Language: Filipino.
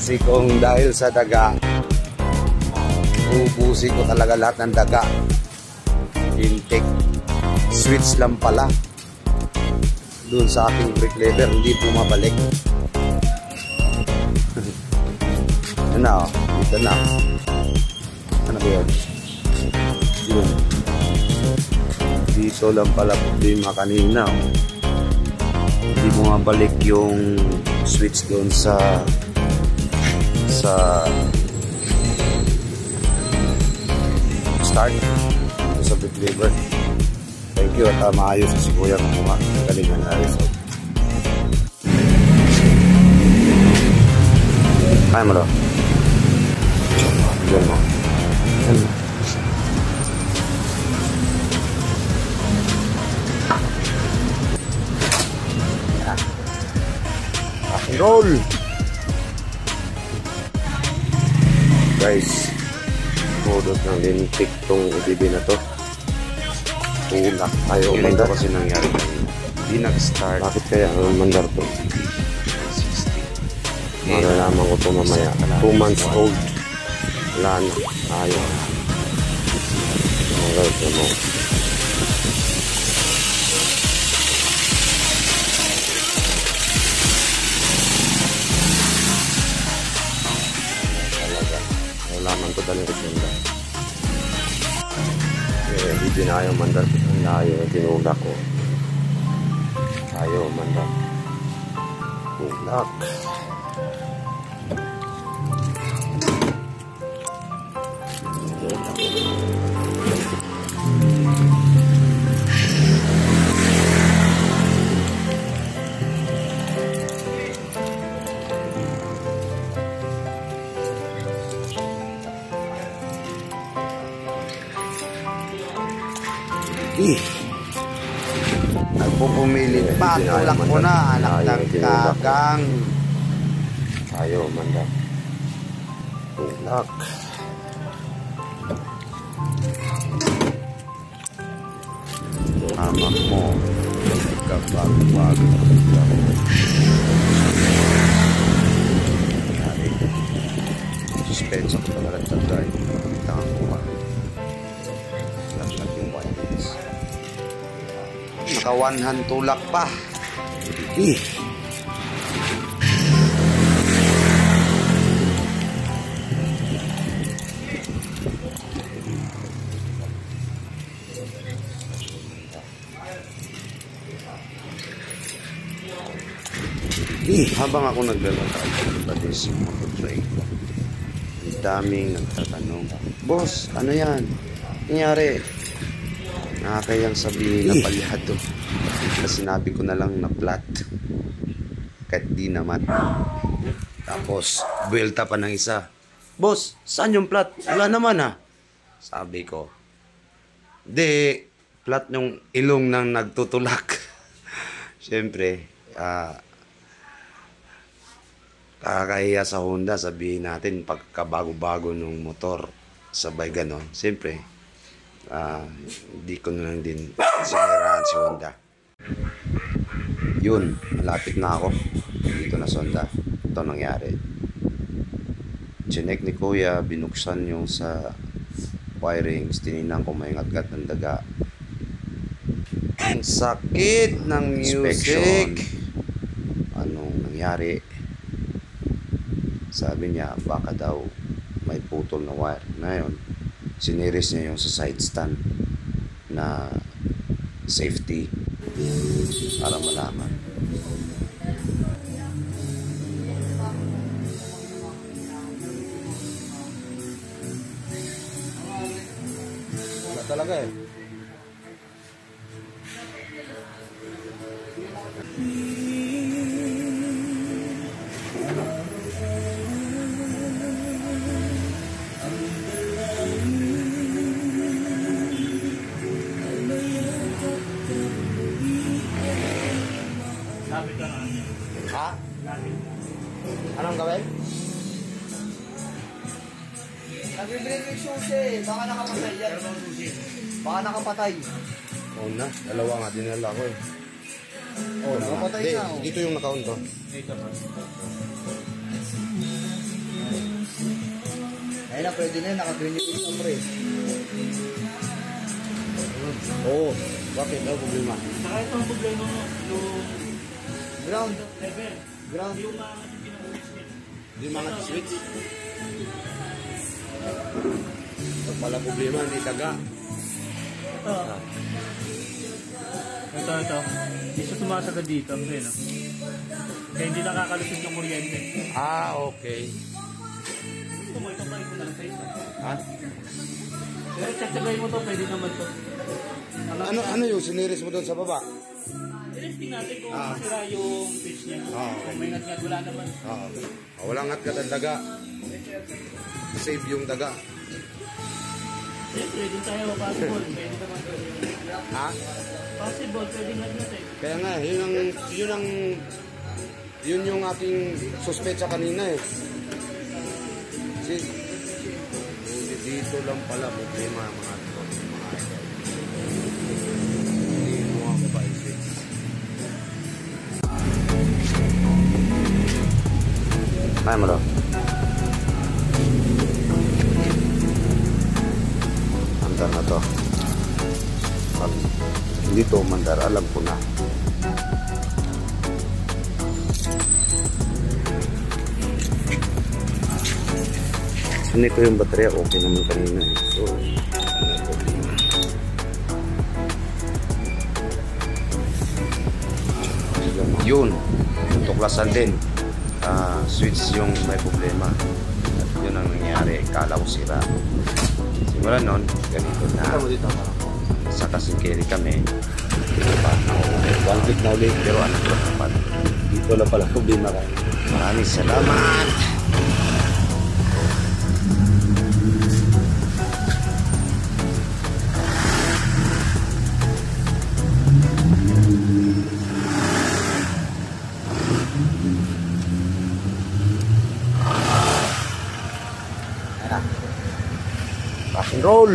kasi kung dahil sa daga, ubusin ko talaga lahat ng daga. Intake switch lang pala doon sa aking brake lever, hindi bumabalik. Yan na, dito na. Ano ba yun? Yun. Dito lang pala problema kanina. Hindi bumabalik yung switch doon sa start sa brake lever. Thank you at maayos si Kuya kumuha. Galingan na result. Kaya mo daw. Diyan mo. Diyan mo. Rock and roll! Guys, pudot ng lintik tong UBB na to. Tulak tayo. Ganito kasi nangyari kanina. Hindi nag-start. Bakit kaya ang mandar to? 60. Malalaman ko to mamaya. 2 months old. Wala na. Ayaw. Mga guys, ano. Talaga. Malalaman ko dali rin yun. Hindi na ayaw mandar. Ang layo. Tinulak ko. Ayaw mandar. Tulak. Nagpupumilit pa, tulak ko na, anak ng kagang. Ayaw, manda. Tulak. Hamak mo. Kapag-bago. Suspense ako talaga sa drive. Kita ko pa. Lag-lag yung wires. Naka one hand tulak pa. Habang ako naglalakad sa this motorcycle, ang daming nagtatanong, boss, ano yan? Nangyari? Nakakayang sabihin na palyado. Kasi sinabi ko na lang na flat. Kahit di naman. Tapos, buwelta pa ng isa. Boss, saan yung flat? Wala naman ha. Sabi ko, di, flat yung ilong ng nagtutulak. Siyempre, kakahiya sa Honda, sabihin natin pagkabago-bago ng motor, sabay ganon. Siyempre, hindi ko na lang din siniraan si Honda. Yun, malapit na ako dito na sa Honda. Ito nangyari. Chinek ni Kuya, binuksan yung sa wirings, tininan ko may ngat-ngat ng daga. Ang sakit ng music. Anong nangyari? Sabi niya, baka daw may putol na wire. Ngayon, siniris niya yung sa side stand na safety para malaman. Wala talaga eh. Ha? Anong gawin? Nag-break yung susi. Baka nakapatay yan. Baka nakapatay. Oo na. Dalawa nga dinala ko eh. Oo, nakapatay na. Dito yung naka-on to. Ayun na, pwede na yun. Naka-green yung na pre. Oo. Bakit daw problema? Saka ito ang problema mo, yung Ground. level. Ground. Yung mga pinag-switch. Di mga switch. Ito pala problema, hindi taga. Ito. Hindi siya sumasagad dito. Ayun, no? Kaya hindi nakakalusot yung kuryente. Ah, okay. Gusto mo itong kain mo na lang sa isa. Ha? Pero satsagay mo to, pwede naman to. Ano yung siniris mo doon sa baba? I-testing natin kung masira yung switch niya. Kung may ngat-ngat, wala naman. Walang ngat ka ng daga. Save yung daga. Siyempre, dun tayo, possible. Pwede naman to. Ha? Possible, pwede ngat-ngat eh. Kaya nga, yun yung aking suspecha kanina eh. Kasi, dito lang pala problema mga ito. Hindi mo ako ba isip. Kaya mo daw. Mandar na to. Pag hindi to mandar, alam ko na. Sinit ko yung baterya, okay naman kanina eh. So, ano problema. Yun, tuklasan din. Switch yung may problema. At yun ang nangyari, kalaw sira. Simula nun, ganito na. Sa kasingkiri kami. One click na ulit, pero anak ko naman. Dito lang pala problema kayo. Maraming salamat! Rock and roll.